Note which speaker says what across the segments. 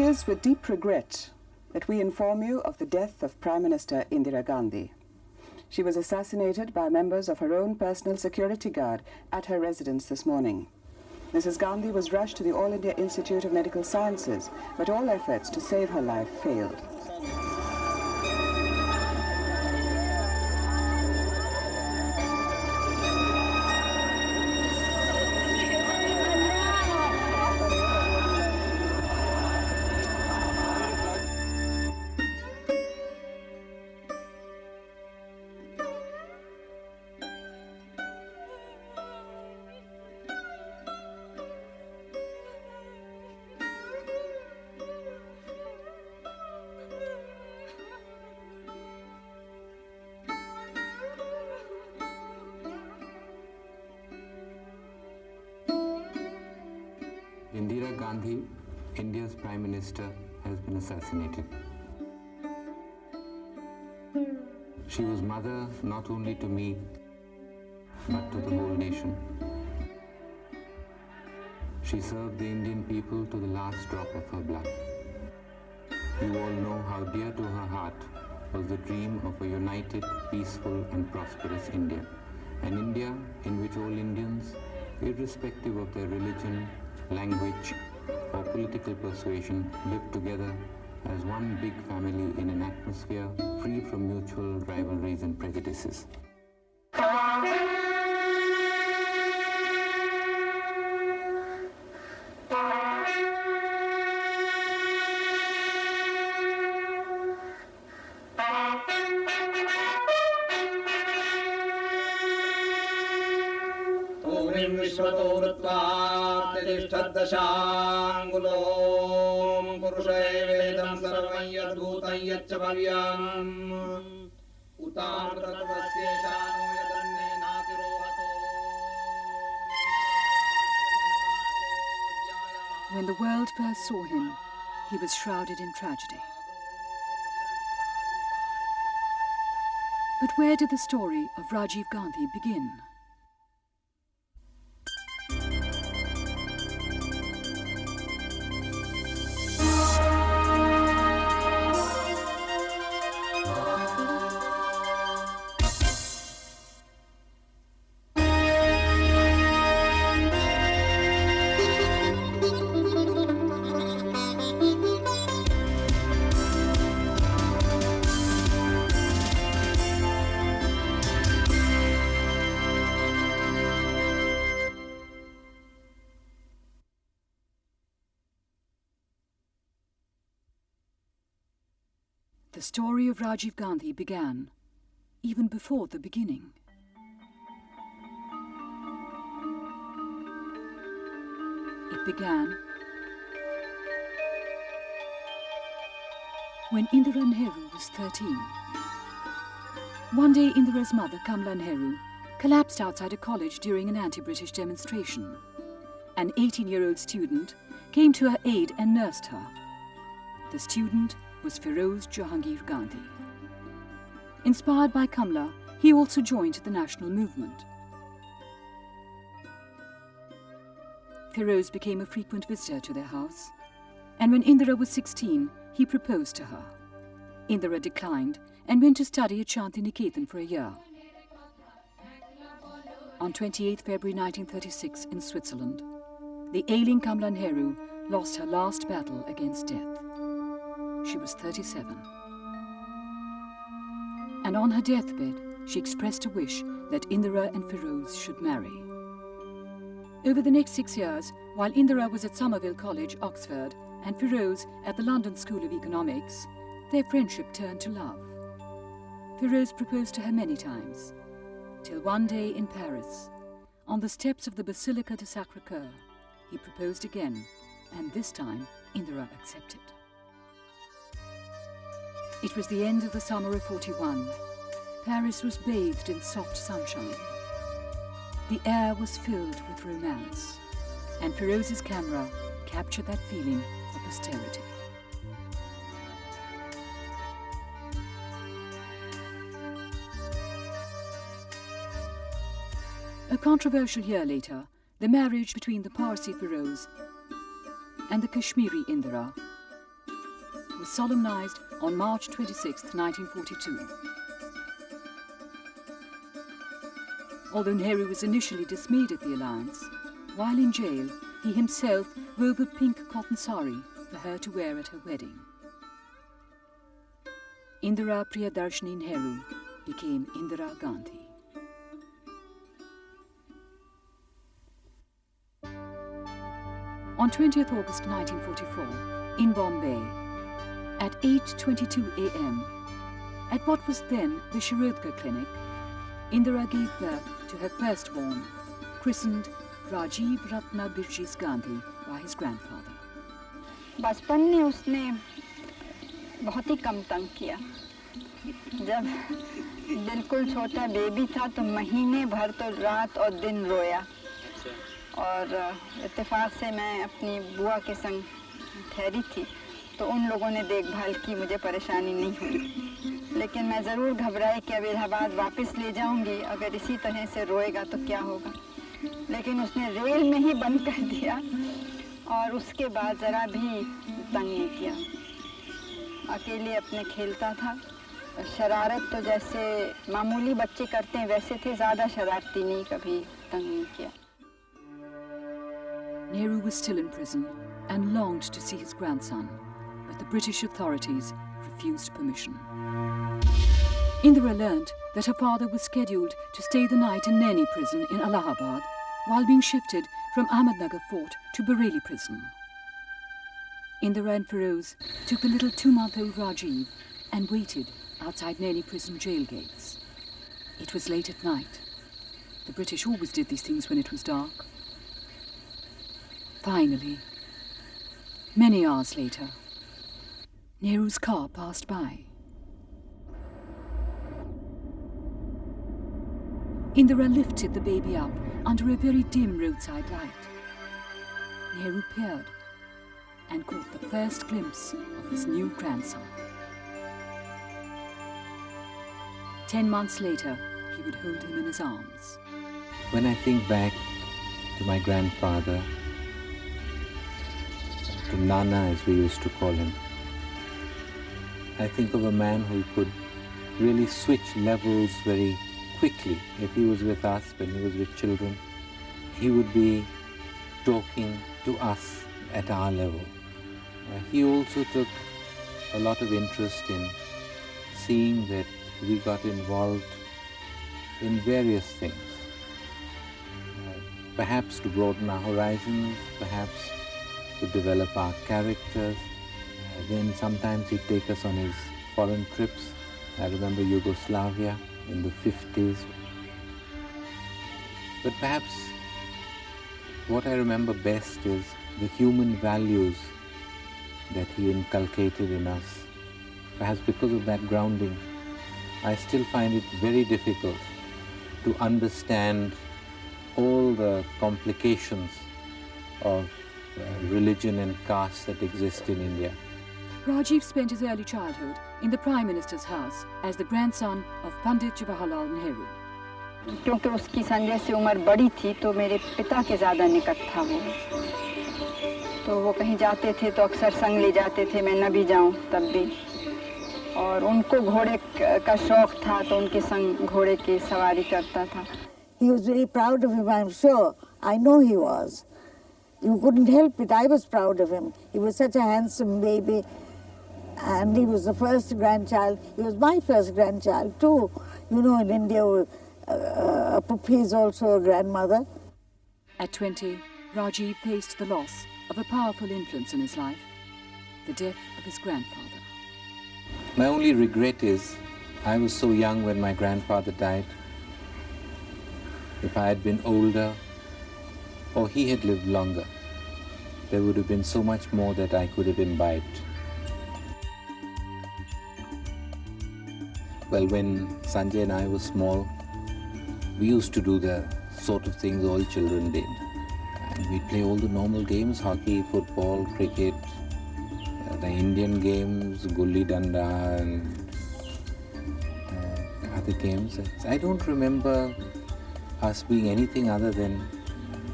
Speaker 1: is with deep regret that we inform you of the death of Prime Minister Indira Gandhi. She was assassinated by members of her own personal security guard at her residence this morning. Mrs. Gandhi was rushed to the All India Institute of Medical Sciences, but all efforts to save her life failed.
Speaker 2: Indira Gandhi, India's Prime Minister, has been assassinated. She was mother not only to me, but to the whole nation. She served the Indian people to the last drop of her blood. You all know how dear to her heart was the dream of a united, peaceful and prosperous India. An India in which all Indians, irrespective of their religion, language or political persuasion, live together as one big family in an atmosphere free from mutual rivalries and prejudices.
Speaker 3: Dashangulom Purushavedam Sarvam Yadbhutam Yaccha Bhavyam Utam Tatvasya Shano Yadanne Natirohato.
Speaker 4: When the world first saw him, he was shrouded in tragedy. But where did the story of Rajiv Gandhi begin? The story of Rajiv Gandhi began even before the beginning. It began when Indira Nehru was 13. One day, Indira's mother, Kamala Nehru, collapsed outside a college during an anti-British demonstration. An 18-year-old student came to her aid and nursed her. The student was Feroz Jahangir Gandhi. Inspired by Kamala, he also joined the national movement. Feroz became a frequent visitor to their house, and when Indira was 16, he proposed to her. Indira declined and went to study at Shantiniketan for a year. On 28 February 1936 in Switzerland, the ailing Kamala Nehru lost her last battle against death. She was 37. And on her deathbed, she expressed a wish that Indira and Feroz should marry. Over the next 6 years, while Indira was at Somerville College, Oxford, and Feroz at the London School of Economics, their friendship turned to love. Feroz proposed to her many times, till one day in Paris, on the steps of the Basilica du Sacré-Cœur, he proposed again, and this time Indira accepted. It was the end of the summer of 41. Paris was bathed in soft sunshine. The air was filled with romance, and Feroz's camera captured that feeling for posterity. A controversial year later, the marriage between the Parsi Feroz and the Kashmiri Indira was solemnized on March 26, 1942. Although Nehru was initially dismayed at the alliance, while in jail, he himself wove a pink cotton sari for her to wear at her wedding. Indira Priyadarshini Nehru became Indira Gandhi. On 20th August 1944, in Bombay, at 8:22 a.m., at what was then the Shirodkar Clinic, Indira gave birth to her firstborn, christened Rajiv Ratna Birjis Gandhi by his grandfather.
Speaker 5: बचपन में उसने बहुत ही कम तंग किया। जब बिल्कुल छोटा baby था तो महीने भर तो रात और दिन रोया। और इत्तेफाक से मैं अपनी बुआ के संग ठहरी थी तो उन लोगों ने देखभाल की, मुझे परेशानी नहीं हुई। लेकिन मैं ज़रूर घबराई कि अब इलाहाबाद वापस ले जाऊंगी, अगर इसी तरह से रोएगा तो क्या होगा। लेकिन उसने रेल में ही बंद कर दिया और उसके बाद ज़रा भी तंग नहीं किया। अकेले अपने खेलता था। शरारत तो जैसे मामूली बच्चे करते हैं वैसे थे, ज़्यादा शरारती नहीं, कभी तंग नहीं किया।
Speaker 4: Nehru was still in prison and longed to see his grandson, but the British authorities refused permission. Indira learned that her father was scheduled to stay the night in Naini prison in Allahabad while being shifted from Ahmednagar fort to Bareilly prison. Indira and Feroz took the little 2-month-old Rajiv and waited outside Naini prison jail gates. It was late at night. The British always did these things when it was dark. Finally, many hours later, Nehru's car passed by. Indira lifted the baby up under a very dim roadside light. Nehru peered and caught the first glimpse of his new grandson. 10 months later, he would hold him in his arms.
Speaker 2: When I think back to my grandfather, to Nana as we used to call him, I think of a man who could really switch levels very quickly. If he was with us, when he was with children, he would be talking to us at our level. He also took a lot of interest in seeing that we got involved in various things. Perhaps to broaden our horizons, perhaps to develop our characters. Then sometimes he'd take us on his foreign trips. I remember Yugoslavia in the 50s. But perhaps what I remember best is the human values that he inculcated in us. Perhaps because of that grounding, I still find it very difficult to understand all the complications of religion and caste that exist in India.
Speaker 4: Rajiv spent his early childhood in the Prime Minister's house as the grandson of Pandit Jawaharlal Nehru.
Speaker 5: क्योंकि उसकी संजय से उम्र बड़ी थी तो मेरे पिता के ज़्यादा निकट था वो। तो वो कहीं जाते थे तो अक्सर संग ले जाते थे, मैं न भी जाऊं तब भी। और उनको घोड़े का शौक था तो उनके संग घोड़े की सवारी करता था।
Speaker 6: He was very proud of him, I'm sure. I know he was. You couldn't help it. I was proud of him. He was such a handsome baby. And he was the first grandchild. He was my first grandchild too. You know, in India, a puppy is also a grandmother.
Speaker 4: At 20, Rajiv faced the loss of a powerful influence in his life, the death of his grandfather.
Speaker 2: My only regret is I was so young when my grandfather died. If I had been older or he had lived longer, there would have been so much more that I could have imbibed. Well, when Sanjay and I were small, we used to do the sort of things all children did. And we'd play all the normal games, hockey, football, cricket, the Indian games, gulli danda and other games. I don't remember us being anything other than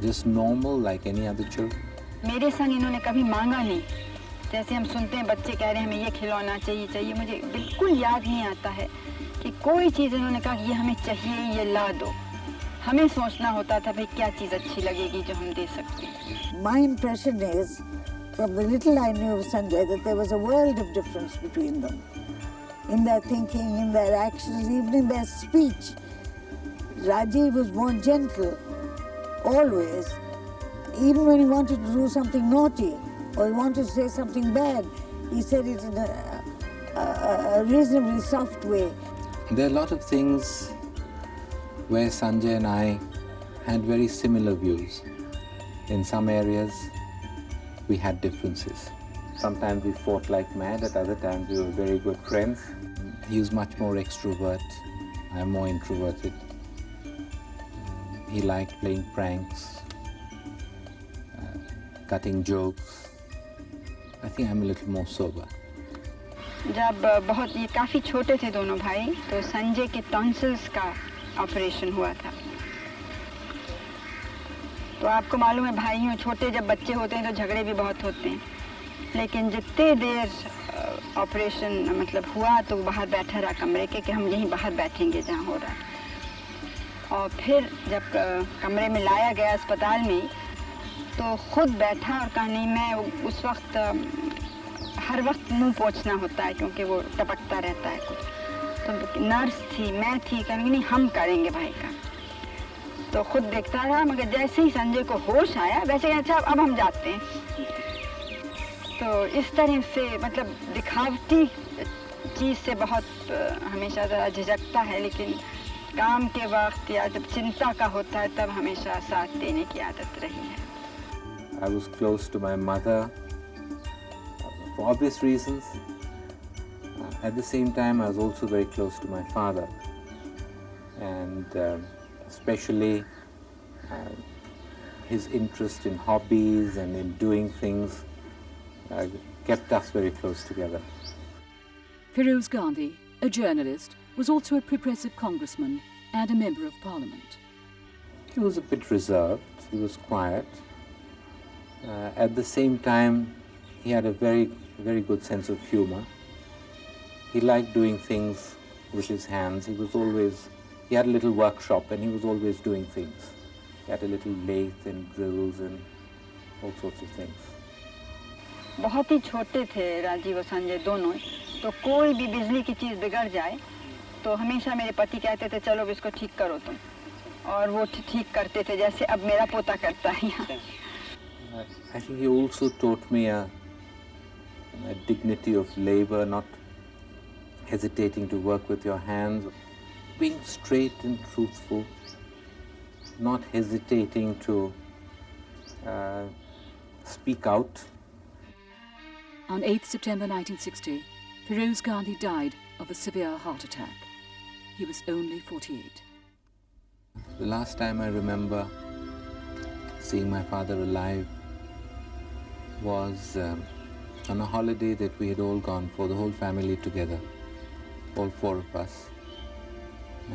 Speaker 2: just normal like any other children.
Speaker 5: मेरे संग इन्होंने कभी मांगा नहीं जैसे हम सुनते हैं बच्चे कह रहे हैं हमें ये खिलौना चाहिए, मुझे बिल्कुल याद नहीं आता है कि कोई चीज़ उन्होंने कहा कि ये हमें चाहिए, ये ला दो। हमें सोचना होता था भाई क्या चीज़ अच्छी लगेगी जो हम दे सकते हैं।
Speaker 6: My impression is, from the little I knew of Sanjay, that there was a world of difference between them. In their thinking, in their actions, even in their speech. Rajiv was more gentle, always. Even when he wanted to do something naughty, or he wanted to say something bad, he said it in a reasonably soft way.
Speaker 2: There are a lot of things where Sanjay and I had very similar views. In some areas, we had differences. Sometimes we fought like mad, at other times we were very good friends. He was much more extrovert, I am more introverted. He liked playing pranks, cutting jokes. I think I'm a little more sober.
Speaker 5: जब बहुत ये काफ़ी छोटे थे दोनों भाई, तो संजय के टॉन्सिल्स का ऑपरेशन हुआ था। तो आपको मालूम है भाइयों छोटे जब बच्चे होते हैं तो झगड़े भी बहुत होते हैं, लेकिन जितने देर ऑपरेशन मतलब हुआ तो वो बाहर बैठा रहा कमरे के कि हम यहीं बाहर बैठेंगे जहाँ हो रहा है। और फिर जब कमरे में लाया गया अस्पताल में तो खुद बैठा और कहा नहीं मैं उस वक्त हर वक्त मुंह पोंछना होता है क्योंकि वो टपकता रहता है कुछ। तो नर्स थी, मैं थी, कहेंगे नहीं हम करेंगे भाई का। तो खुद देखता रहा, मगर जैसे ही संजय को होश आया वैसे अच्छा अब हम जाते हैं। तो इस तरह से मतलब दिखावटी चीज़ से बहुत हमेशा ज़रा झिझकता है, लेकिन काम के वक्त या जब चिंता का होता है तब हमेशा साथ देने की आदत रही है।
Speaker 2: I was close to my mother for obvious reasons. At the same time, I was also very close to my father, and especially his interest in hobbies and in doing things kept us very close together.
Speaker 4: Feroz Gandhi, a journalist, was also a progressive congressman and a member of parliament.
Speaker 2: He was a bit reserved, he was quiet. At the same time, he had a very, very good sense of humor. He liked doing things with his hands. He had a little workshop and he was always doing things. He had a little lathe and drills and all sorts of things.
Speaker 5: बहुत ही छोटे थे राजीव और संजय दोनों, तो कोई भी बिजली की चीज़ बिगड़ जाए तो हमेशा मेरे पति कहते थे चलो इसको ठीक करो तुम, और वो ठीक करते थे जैसे अब मेरा पोता करता है यहाँ।
Speaker 2: I think he also taught me a dignity of labor, not hesitating to work with your hands, being straight and truthful, not hesitating to speak out.
Speaker 4: On 8th September 1960, Feroz Gandhi died of a severe heart attack. He was only 48.
Speaker 2: The last time I remember seeing my father alive was on a holiday that we had all gone for, the whole family together, all four of us.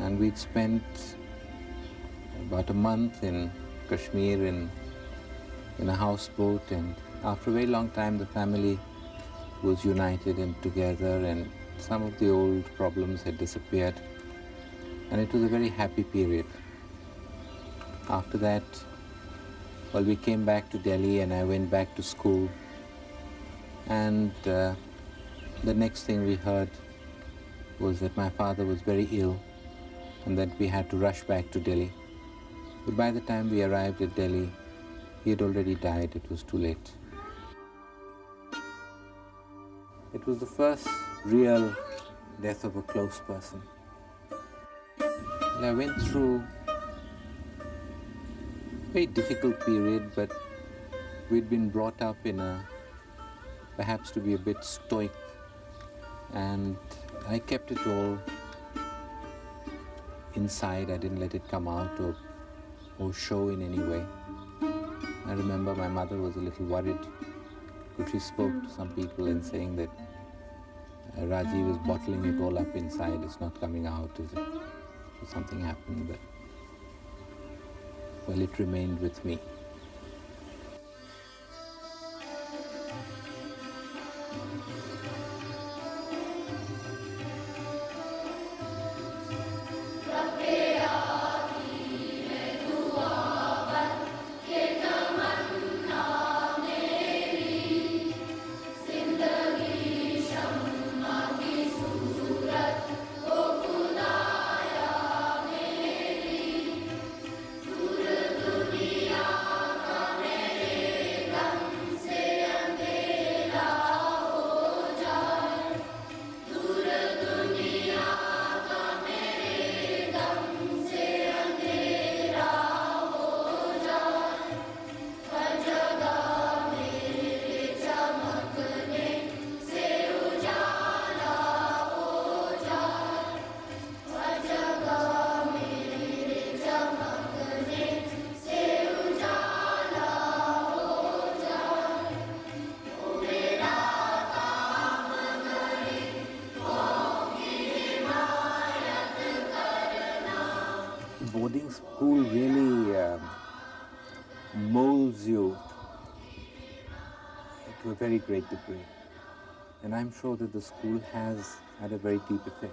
Speaker 2: And we'd spent about a month in Kashmir in a houseboat, and after a very long time the family was united and together, and some of the old problems had disappeared, and it was a very happy period. After that, well, we came back to Delhi and I went back to school, and the next thing we heard was that my father was very ill and that we had to rush back to Delhi. But by the time we arrived at Delhi, he had already died. It was too late. It was the first real death of a close person. I went through a very difficult period, but we'd been brought up in perhaps to be a bit stoic, and I kept it all inside. I didn't let it come out or show in any way. I remember my mother was a little worried because she spoke to some people and saying that Rajiv is bottling it all up inside, it's not coming out. So something happened, but well, it remained with me. boarding school really molds you to a very great degree. And I'm sure that the school has had a very deep effect.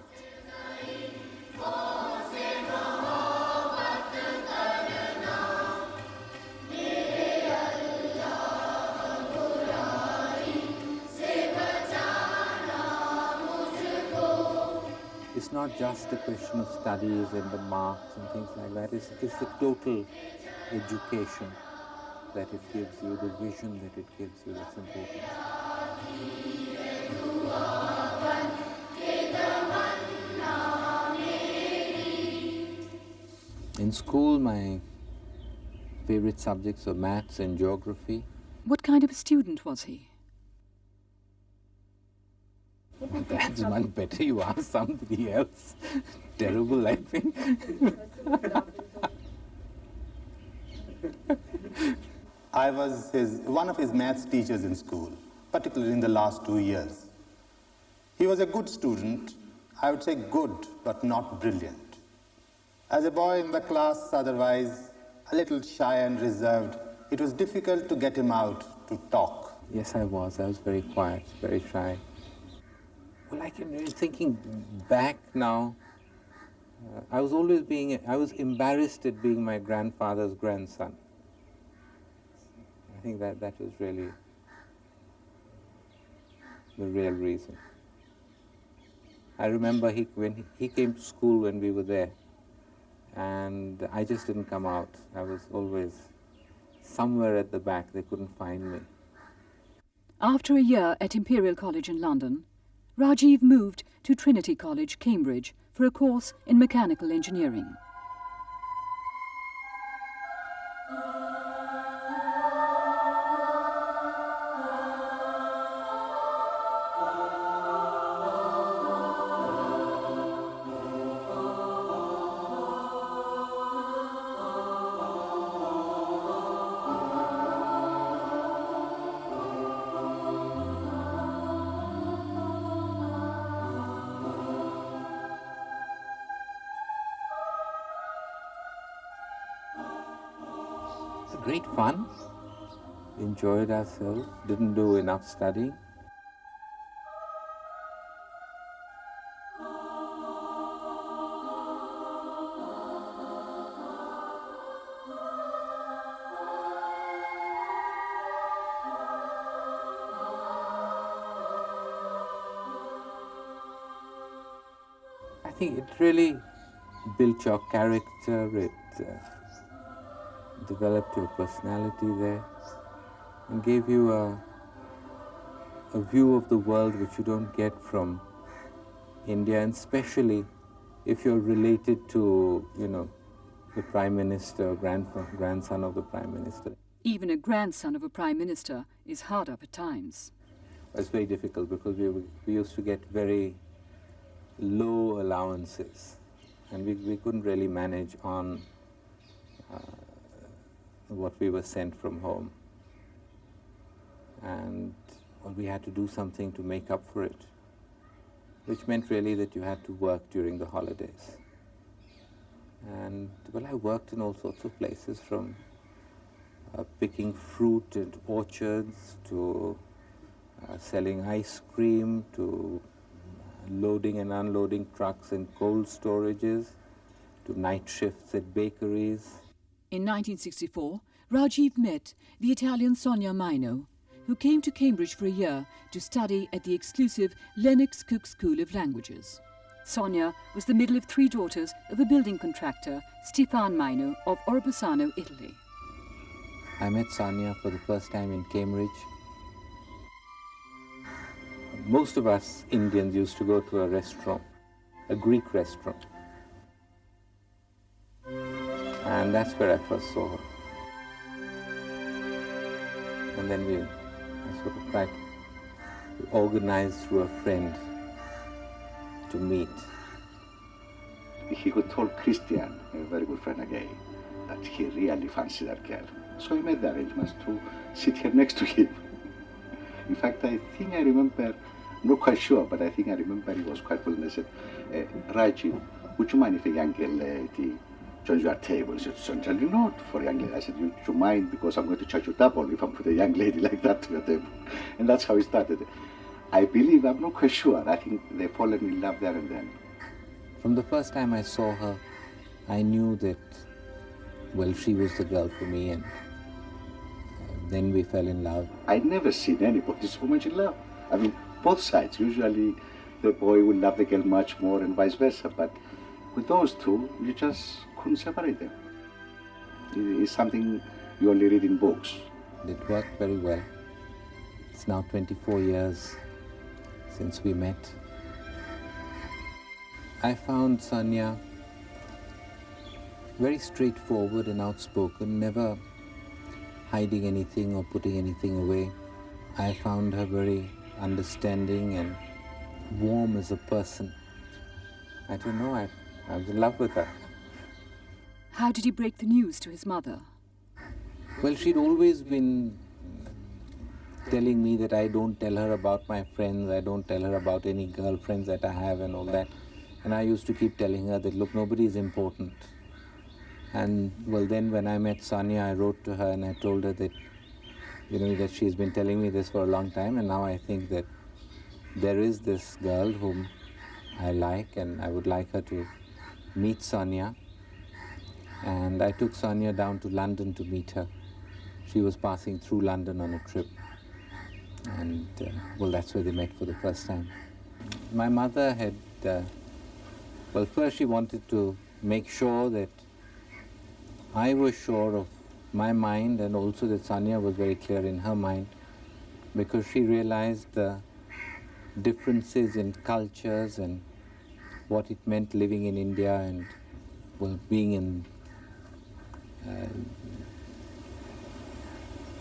Speaker 2: It's not just a question of studies and the marks and things like that. It's the total education that it gives you, the vision that it gives you that's important. In school, my favorite subjects were maths and geography.
Speaker 4: What kind of a student was he?
Speaker 2: That's much better. You ask somebody else. Terrible, I think.
Speaker 7: I was one of his maths teachers in school, particularly in the last 2 years. He was a good student, I would say good, but not brilliant. As a boy in the class, otherwise a little shy and reserved, it was difficult to get him out to talk.
Speaker 2: Yes, I was. I was very quiet, very shy. Well, I can really thinking back now, I was embarrassed at being my grandfather's grandson. I think that was really the real reason. I remember when he came to school when we were there, and I just didn't come out. I was always somewhere at the back. They couldn't find me.
Speaker 4: After a year at Imperial College in London, Rajiv moved to Trinity College, Cambridge, for a course in mechanical engineering.
Speaker 2: Great fun, enjoyed ourselves, didn't do enough studying. I think it really built your character, it developed your personality there and gave you a view of the world which you don't get from India, and especially if you're related to, the Prime Minister, grandson of the Prime Minister.
Speaker 4: Even a grandson of a Prime Minister is hard up at times.
Speaker 2: It's very difficult because we used to get very low allowances, and we couldn't really manage on what we were sent from home, and we had to do something to make up for it, which meant really that you had to work during the holidays. And I worked in all sorts of places, from picking fruit at orchards to selling ice cream to loading and unloading trucks in cold storages to night shifts at bakeries.
Speaker 4: In 1964, Rajiv met the Italian Sonia Maino, who came to Cambridge for a year to study at the exclusive Lennox Cook School of Languages. Sonia was the middle of 3 daughters of a building contractor, Stefan Maino of Orbisano, Italy.
Speaker 2: I met Sonia for the first time in Cambridge. Most of us Indians used to go to a restaurant, a Greek restaurant. And that's where I first saw her. And then I sort of tried to organize through a friend to meet.
Speaker 8: He had told Christian, a very good friend again, that he really fancied that girl. So he made the arrangements to sit here next to him. In fact, I think I remember, not quite sure, but I think I remember he was quite full and I said, Rajiv, would you mind if a young lady join your table. She said, certainly not for a young lady. I said, you mind because I'm going to charge you double if I put a young lady like that to your table. And that's how it started. I believe, I'm not quite sure, I think they fallen in love there and then.
Speaker 2: From the first time I saw her, I knew that, well, she was the girl for me, and then we fell in love.
Speaker 8: I'd never seen anybody so much in love. I mean, both sides. Usually the boy will love the girl much more and vice versa, but with those two, you just couldn't separate them. It's something you only read in books.
Speaker 2: It worked very well. It's now 24 years since we met. I found Sonia very straightforward and outspoken, never hiding anything or putting anything away. I found her very understanding and warm as a person. I don't know, I was in love with her.
Speaker 4: How did he break the news to his mother?
Speaker 2: Well, she'd always been telling me that I don't tell her about my friends, I don't tell her about any girlfriends that I have and all that. And I used to keep telling her that, look, nobody is important. And well, then when I met Sonia, I wrote to her and I told her that, you know, that she's been telling me this for a long time, and now I think that there is this girl whom I like and I would like her to meet Sonia. And I took Sonia down to London to meet her. She was passing through London on a trip. And well, that's where they met for the first time. My mother had, well, first she wanted to make sure that I was sure of my mind, and also that Sonia was very clear in her mind, because she realized the differences in cultures and what it meant living in India and, well, being in,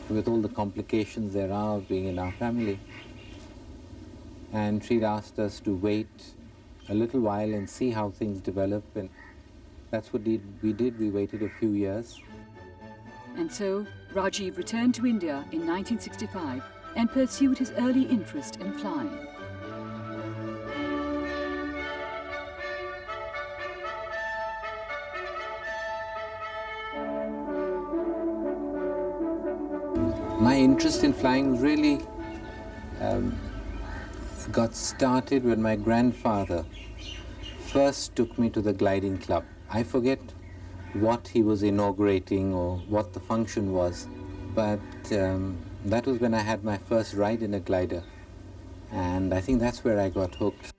Speaker 2: with all the complications there are of being in our family. And she'd asked us to wait a little while and see how things develop, and that's what we did. We waited a few years.
Speaker 4: And so Rajiv returned to India in 1965 and pursued his early interest in flying.
Speaker 2: My interest in flying really got started when my grandfather first took me to the gliding club. I forget what he was inaugurating or what the function was, but that was when I had my first ride in a glider, and I think that's where I got hooked.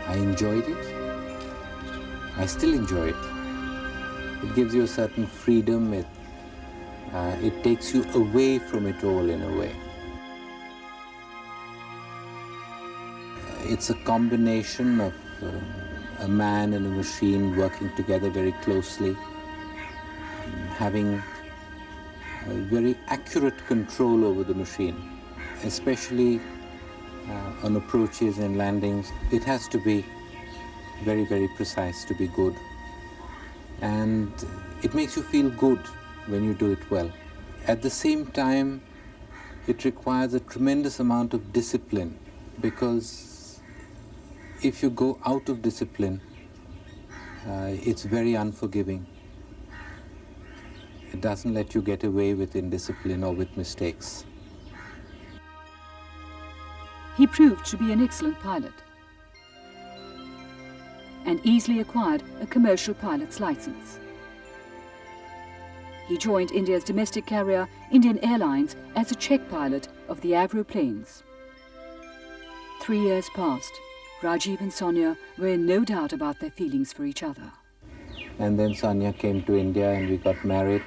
Speaker 2: I enjoyed it. I still enjoy it. It gives you a certain freedom. It takes you away from it all in a way. It's a combination of a man and a machine working together very closely, having a very accurate control over the machine, especially on approaches and landings. It has to be very, very precise to be good. And it makes you feel good when you do it well. At the same time, it requires a tremendous amount of discipline, because if you go out of discipline, it's very unforgiving. It doesn't let you get away with indiscipline or with mistakes.
Speaker 4: He proved to be an excellent pilot and easily acquired a commercial pilot's license. He joined India's domestic carrier, Indian Airlines, as a check pilot of the Avro planes. 3 years passed. Rajiv and Sonia were in no doubt about their feelings for each other.
Speaker 2: And then Sonia came to India and we got married.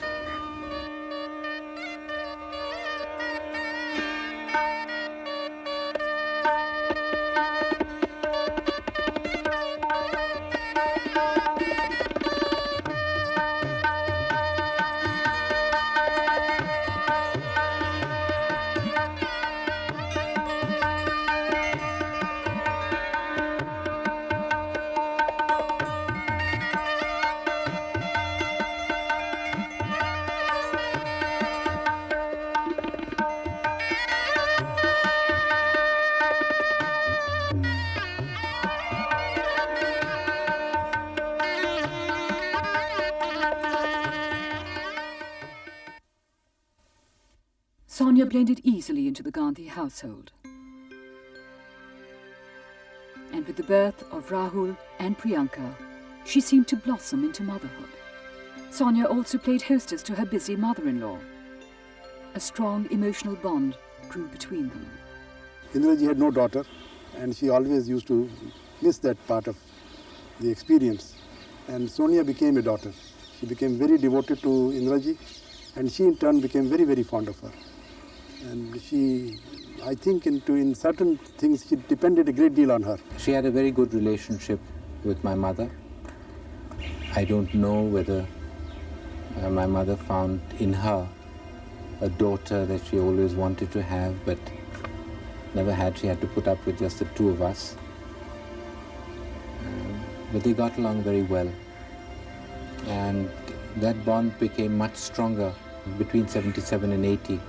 Speaker 4: Sonia blended easily into the Gandhi household. And with the birth of Rahul and Priyanka, she seemed to blossom into motherhood. Sonia also played hostess to her busy mother-in-law. A strong emotional bond grew between them.
Speaker 9: Indiraji had no daughter, and she always used to miss that part of the experience. And Sonia became a daughter. She became very devoted to Indiraji, and she in turn became very, very fond of her. And she, I think, in certain things, she depended a great deal on her.
Speaker 2: She had a very good relationship with my mother. I don't know whether my mother found in her a daughter that she always wanted to have, but never had. She had to put up with just the two of us. But they got along very well. And that bond became much stronger between 77 and 80,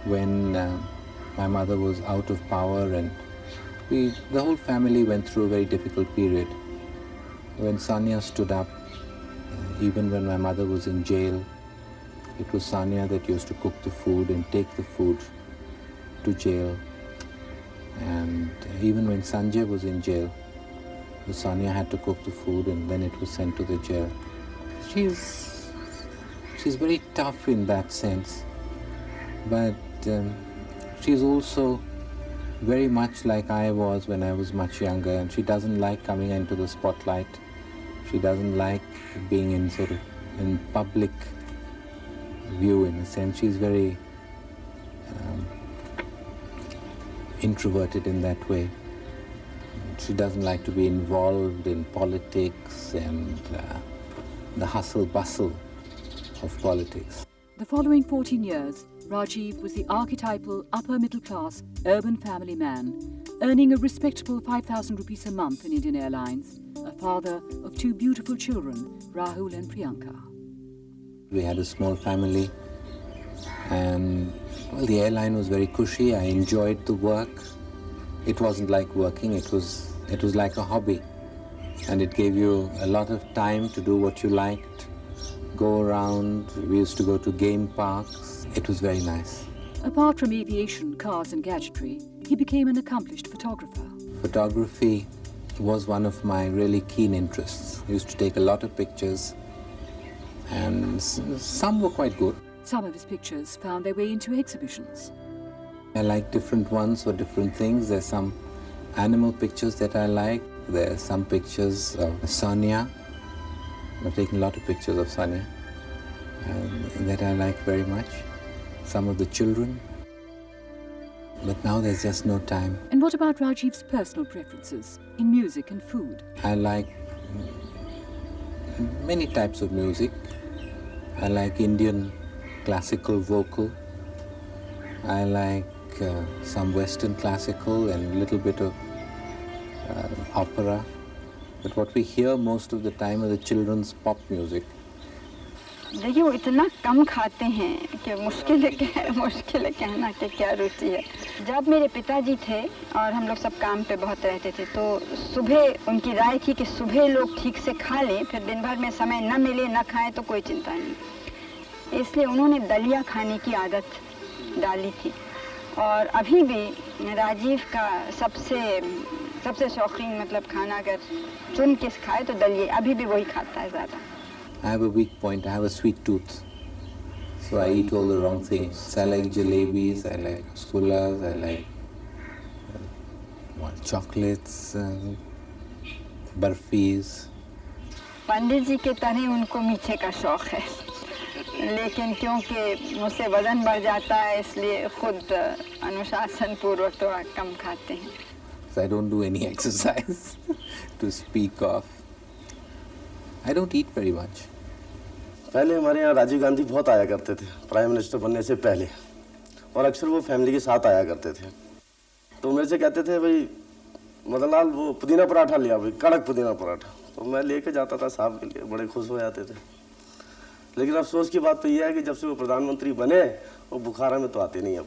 Speaker 2: when my mother was out of power, and the whole family went through a very difficult period. When Sonia stood up, even when my mother was in jail, it was Sonia that used to cook the food and take the food to jail. And even when Sanjay was in jail, Sonia had to cook the food and then it was sent to the jail. She's very tough in that sense, but she's also very much like I was when I was much younger, and she doesn't like coming into the spotlight. She doesn't like being in sort of in public view, in a sense. She's very introverted in that way. She doesn't like to be involved in politics and the hustle-bustle of politics.
Speaker 4: The following 14 years, Rajiv was the archetypal upper-middle-class urban family man, earning a respectable 5,000 rupees a month in Indian Airlines, a father of two beautiful children, Rahul and Priyanka.
Speaker 2: We had a small family, and well, the airline was very cushy. I enjoyed the work. It wasn't like working, it was like a hobby, and it gave you a lot of time to do what you liked, go around. We used to go to game parks. It was very nice.
Speaker 4: Apart from aviation, cars and gadgetry, he became an accomplished photographer.
Speaker 2: Photography was one of my really keen interests. I used to take a lot of pictures, and some were quite good.
Speaker 4: Some of his pictures found their way into exhibitions.
Speaker 2: I like different ones for different things. There's some animal pictures that I like. There's some pictures of Sonia. I've taken a lot of pictures of Sonia that I like very much. Some of the children. But now there's just no time.
Speaker 4: And what about Rajiv's personal preferences in music and food?
Speaker 2: I like many types of music. I like Indian classical vocal. I like some Western classical and a little bit of opera. But what we hear most of the time are the children's pop music.
Speaker 5: देखिए वो इतना कम खाते हैं कि मुश्किल है कहना कि क्या रुचि है। जब मेरे पिताजी थे और हम लोग सब काम पे बहुत रहते थे, तो सुबह उनकी राय थी कि सुबह लोग ठीक से खा लें, फिर दिन भर में समय न मिले न खाएं तो कोई चिंता नहीं। इसलिए उन्होंने दलिया खाने की आदत डाली थी, और अभी भी राजीव का सबसे शौकीन मतलब खाना अगर चुन के खाए तो दलिए, अभी भी वही खाता है ज़्यादा।
Speaker 2: I have a weak point. I have a sweet tooth. So I eat all the wrong things. I like jalebis, I like rasgullas, I like chocolates, barfis.
Speaker 5: पंडित जी के तरह उनको मीठे का शौक है, लेकिन क्योंकि मुझसे वजन बढ़ जाता है इसलिए खुद अनुशासन पूर्वक थोड़ा कम खाते हैं।
Speaker 2: So I don't do any exercise to speak of. I don't eat very much.
Speaker 10: पहले हमारे यहाँ राजीव गांधी बहुत आया करते थे प्राइम मिनिस्टर बनने से पहले, और अक्सर वो फैमिली के साथ आया करते थे। तो मेरे से कहते थे भाई मदनलाल वो पुदीना पराठा लिया, भाई कड़क पुदीना पराठा, तो मैं लेके जाता था साहब के लिए, बड़े खुश हो जाते थे। लेकिन अफसोस की बात तो ये है कि जब से वो प्रधानमंत्री बने वो बुखारा में तो आते नहीं अब।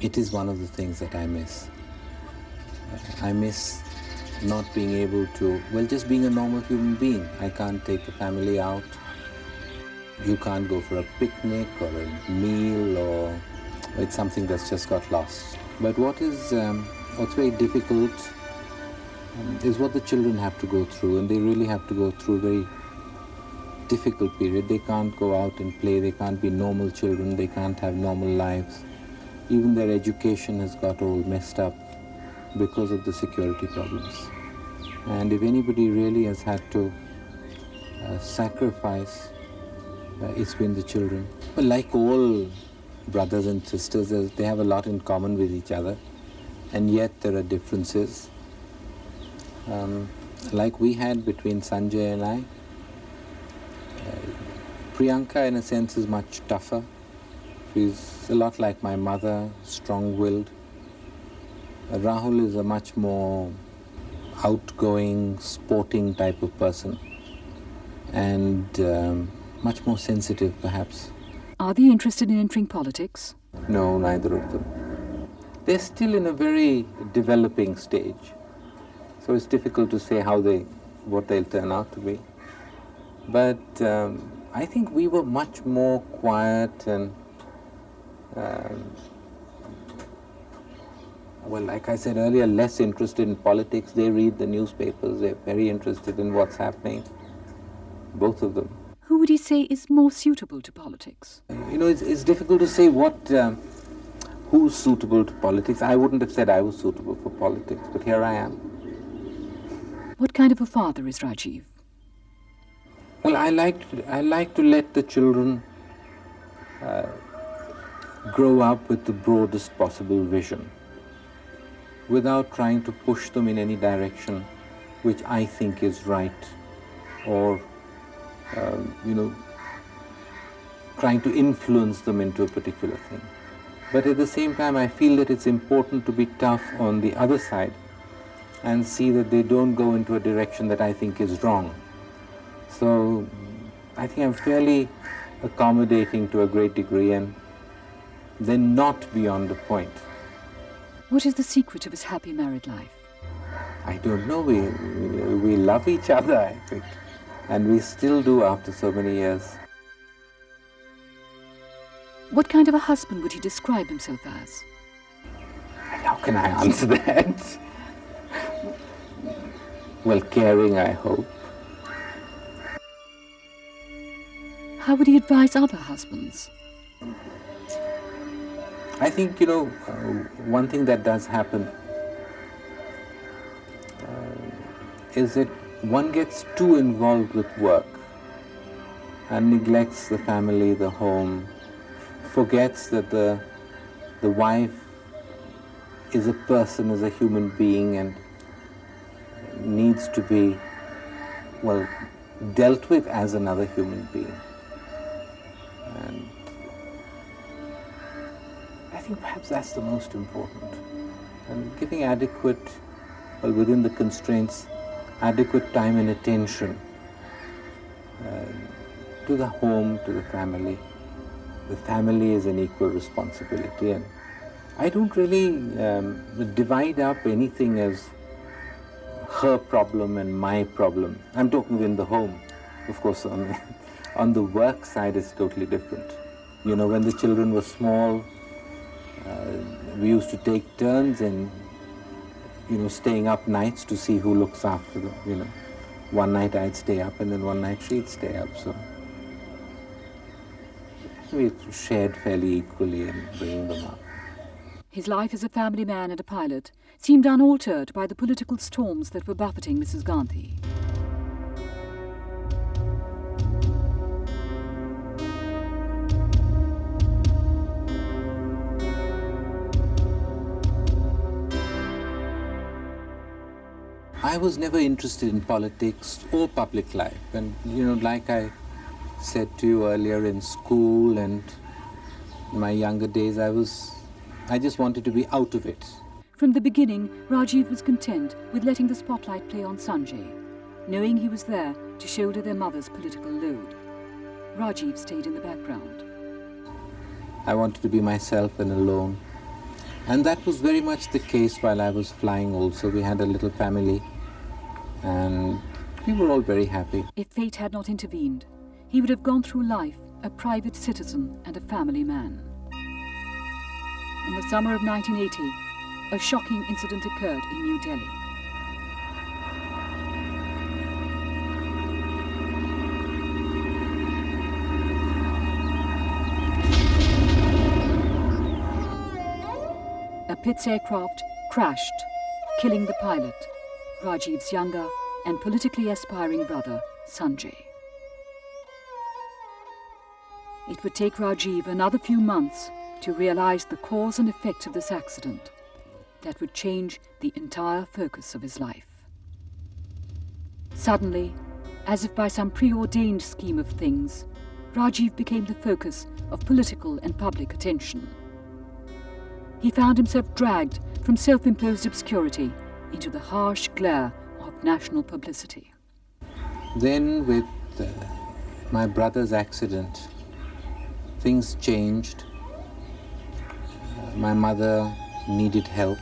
Speaker 2: It is one of the things that I miss. I miss not being able to, well, just being a normal human being. I can't take the family out. You can't go for a picnic or a meal, or it's something that's just got lost. But what's very difficult is what the children have to go through, and they really have to go through a very difficult period. They can't go out and play, they can't be normal children, they can't have normal lives. Even their education has got all messed up because of the security problems. And if anybody really has had to sacrifice, it's been the children. But like all brothers and sisters, they have a lot in common with each other, and yet there are differences. Like we had between Sanjay and I. Priyanka, in a sense, is much tougher. She's a lot like my mother, strong-willed. Rahul is a much more outgoing, sporting type of person, and much more sensitive, perhaps.
Speaker 4: Are they interested in entering politics?
Speaker 2: No, neither of them. They're still in a very developing stage, so it's difficult to say what they'll turn out to be. But I think we were much more quiet and, well, like I said earlier, less interested in politics. They read the newspapers, they're very interested in what's happening, both of them.
Speaker 4: Who would he say is more suitable to politics?
Speaker 2: You know, it's difficult to say who's suitable to politics. I wouldn't have said I was suitable for politics, but here I am.
Speaker 4: What kind of a father is Rajiv?
Speaker 2: Well, I like to let the children grow up with the broadest possible vision, without trying to push them in any direction which I think is right, or trying to influence them into a particular thing. But at the same time, I feel that it's important to be tough on the other side and see that they don't go into a direction that I think is wrong. So I think I'm fairly accommodating to a great degree, and then not beyond the point.
Speaker 4: What is the secret of his happy married life?
Speaker 2: I don't know. We love each other, I think. And we still do after so many years.
Speaker 4: What kind of a husband would he describe himself as?
Speaker 2: How can I answer that? Well, caring, I hope.
Speaker 4: How would he advise other husbands?
Speaker 2: I think, one thing that does happen is that one gets too involved with work and neglects the family, the home, forgets that the wife is a person, is a human being, and needs to be, well, dealt with as another human being. And I think perhaps that's the most important. And giving adequate, well, within the constraints, adequate time and attention to the home, to the family. The family is an equal responsibility, and I don't really divide up anything as her problem and my problem. I'm talking in the home. Of course, on the work side, it's totally different. When the children were small, we used to take turns and, staying up nights to see who looks after them, One night I'd stay up, and then one night she'd stay up, so we shared fairly equally in bringing them up.
Speaker 4: His life as a family man and a pilot seemed unaltered by the political storms that were buffeting Mrs. Gandhi.
Speaker 2: I was never interested in politics or public life, and like I said to you earlier, in school and in my younger days, I just wanted to be out of it.
Speaker 4: From the beginning, Rajiv was content with letting the spotlight play on Sanjay, knowing he was there to shoulder their mother's political load. Rajiv stayed in the background.
Speaker 2: I wanted to be myself and alone. And that was very much the case while I was flying also. We had a little family, and we were all very happy.
Speaker 4: If fate had not intervened, he would have gone through life a private citizen and a family man. In the summer of 1980, a shocking incident occurred in New Delhi. A Pitts aircraft crashed, killing the pilot, Rajiv's younger and politically aspiring brother, Sanjay. It would take Rajiv another few months to realize the cause and effect of this accident that would change the entire focus of his life. Suddenly, as if by some preordained scheme of things, Rajiv became the focus of political and public attention. He found himself dragged from self-imposed obscurity into the harsh glare of national publicity.
Speaker 2: Then with my brother's accident, things changed. My mother needed help.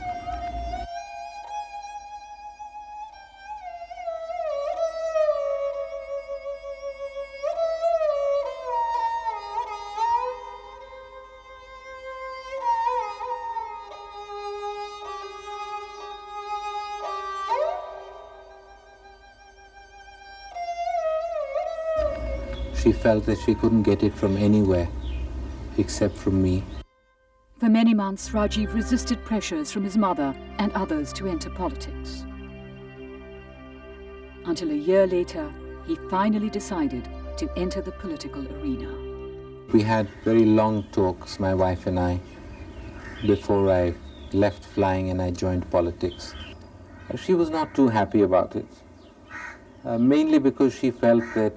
Speaker 2: She felt that she couldn't get it from anywhere except from me.
Speaker 4: For many months, Rajiv resisted pressures from his mother and others to enter politics. Until a year later, he finally decided to enter the political arena.
Speaker 2: We had very long talks, my wife and I, before I left flying and I joined politics. She was not too happy about it, mainly because she felt that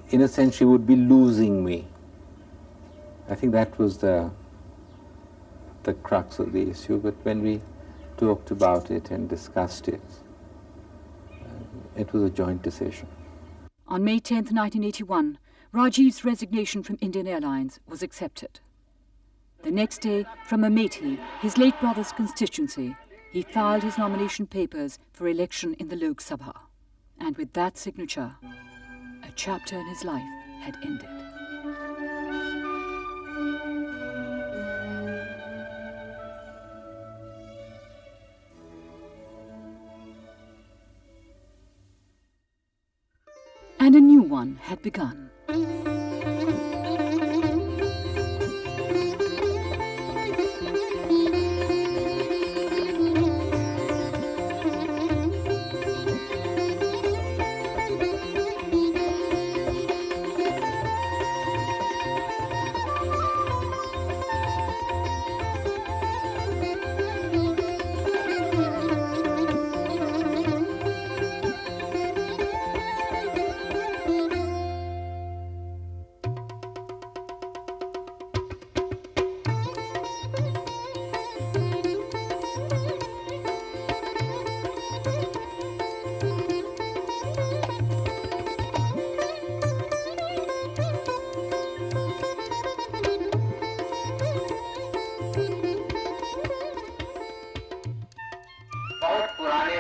Speaker 2: in a sense she would be losing me. I think that was the crux of the issue, but when we talked about it and discussed it, it was a joint decision.
Speaker 4: On May 10th, 1981, Rajiv's resignation from Indian Airlines was accepted. The next day, from Amethi, his late brother's constituency, he filed his nomination papers for election in the Lok Sabha. And with that signature, a chapter in his life had ended. And a new one had begun.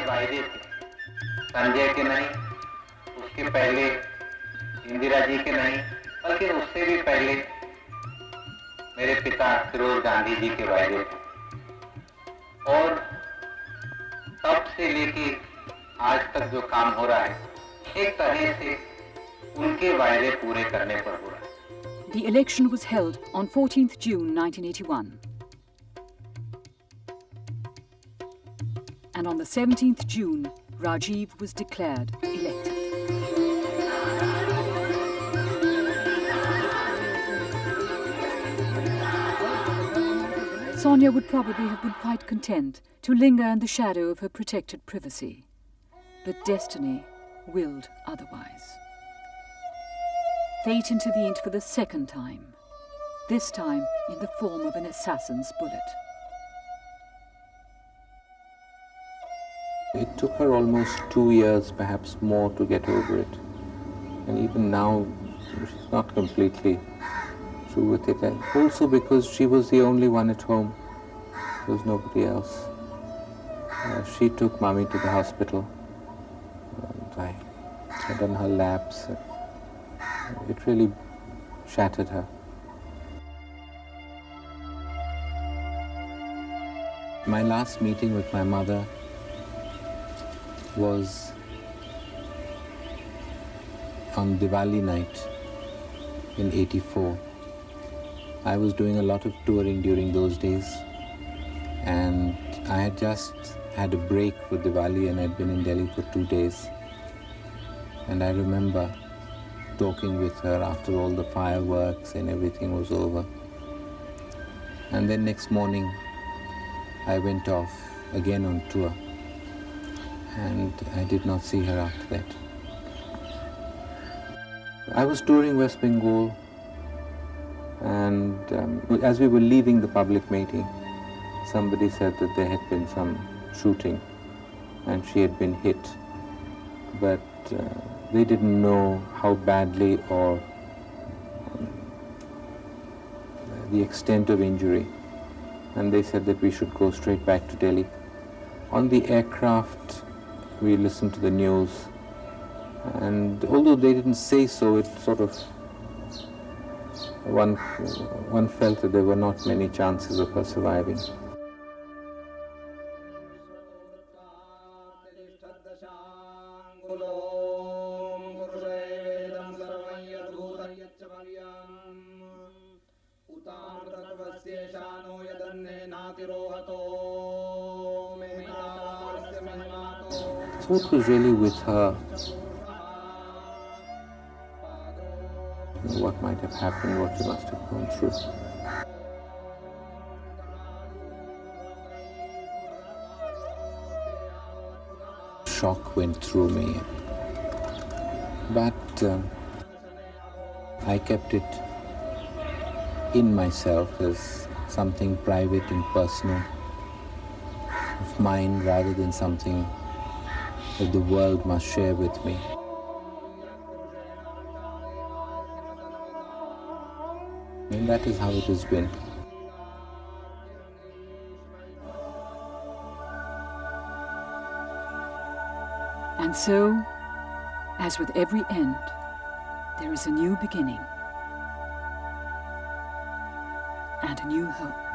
Speaker 2: वायदे थे, संजय के नहीं, उसके पहले इंदिरा जी के नहीं, बल्कि उससे भी पहले मेरे पिता फिरोज गांधी जी के वायदे थे। और तब से लेके आज तक जो काम हो रहा है, एक तरह से उनके वायदे पूरे करने पर हो रहा है।
Speaker 4: The election was held on 14th June 1981. And on the 17th June, Rajiv was declared elected. Sonia would probably have been quite content to linger in the shadow of her protected privacy. But destiny willed otherwise. Fate intervened for the second time, this time in the form of an assassin's bullet.
Speaker 2: It took her almost 2 years, perhaps more, to get over it. And even now, she's not completely through with it. And also because she was the only one at home. There was nobody else. She took Mommy to the hospital. I had done her labs. it really shattered her. My last meeting with my mother was on Diwali night in '84. I was doing a lot of touring during those days, and I had just had a break for Diwali and I'd been in Delhi for 2 days. And I remember talking with her after all the fireworks and everything was over. And then next morning, I went off again on tour, and I did not see her after that. I was touring West Bengal, and as we were leaving the public meeting, somebody said that there had been some shooting and she had been hit, but they didn't know how badly or the extent of injury, and they said that we should go straight back to Delhi. On the aircraft, we listened to the news, and although they didn't say so, it sort of one felt that there were not many chances of her surviving. So it was really with her, what might have happened, what she must have gone through. Shock went through me, but I kept it in myself as something private and personal of mine rather than something that the world must share with me. And that is how it has been.
Speaker 4: And so, as with every end, there is a new beginning and a new hope.